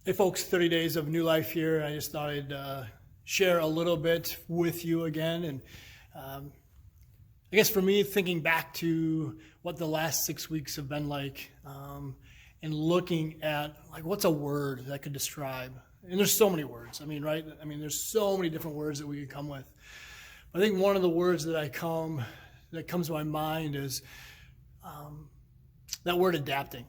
Hey folks, 30 days of new life here. I just thought I'd share a little bit with you again. And I guess for me, thinking back to what the last 6 weeks have been like, and looking at like what's a word that could describe. And there's so many words. Right? There's so many different words that we could come with. I think one of the words that comes to my mind is that word adapting,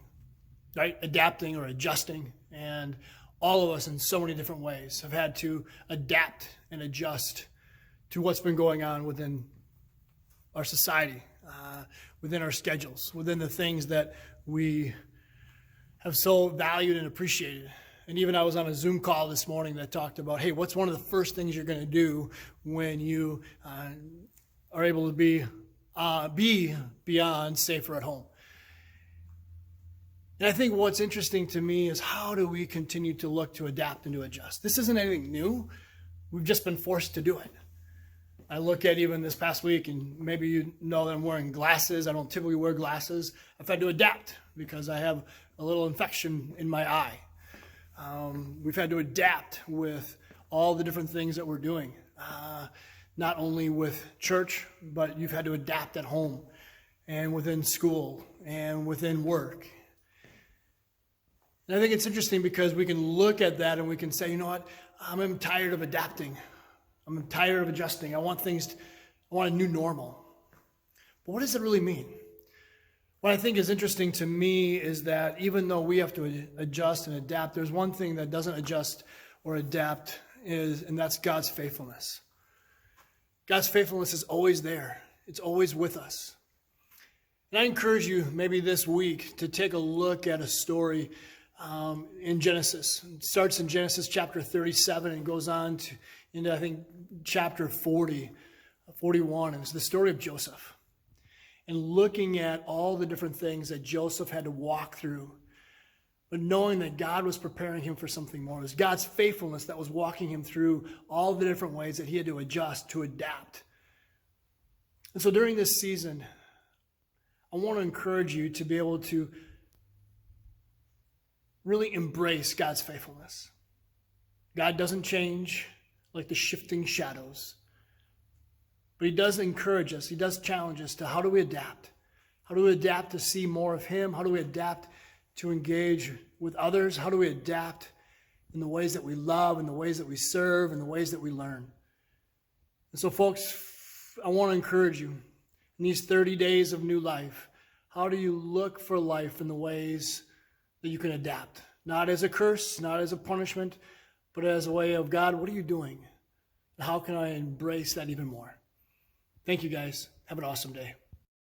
right? Adapting or adjusting. And all of us in so many different ways have had to adapt and adjust to what's been going on within our society, within our schedules, within the things that we have so valued and appreciated. And even I was on a Zoom call this morning that talked about, hey, what's one of the first things you're going to do when you are able to be beyond safer at home? And I think what's interesting to me is how do we continue to look to adapt and to adjust? This isn't anything new. We've just been forced to do it. I look at even this past week, and maybe you know that I'm wearing glasses. I don't typically wear glasses. I've had to adapt because I have a little infection in my eye. We've had to adapt with all the different things that we're doing, not only with church, but you've had to adapt at home and within school and within work. And I think it's interesting because we can look at that and we can say, you know what, I'm tired of adapting. I'm tired of adjusting. I want a new normal. But what does it really mean? What I think is interesting to me is that even though we have to adjust and adapt, there's one thing that doesn't adjust or adapt, and that's God's faithfulness. God's faithfulness is always there. It's always with us. And I encourage you maybe this week to take a look at a story in Genesis. It starts in Genesis chapter 37 and goes on into I think chapter 41. And it's the story of Joseph. And looking at all the different things that Joseph had to walk through, but knowing that God was preparing him for something more. It was God's faithfulness that was walking him through all the different ways that he had to adjust, to adapt. And so during this season, I want to encourage you to be able to really embrace God's faithfulness. God doesn't change like the shifting shadows. But he does encourage us. He does challenge us to how do we adapt? How do we adapt to see more of him? How do we adapt to engage with others? How do we adapt in the ways that we love, in the ways that we serve, in the ways that we learn? And so, folks, I want to encourage you in these 30 days of new life, how do you look for life in the ways that you can adapt? Not as a curse, not as a punishment, but as a way of, God, what are you doing? And how can I embrace that even more? Thank you, guys. Have an awesome day.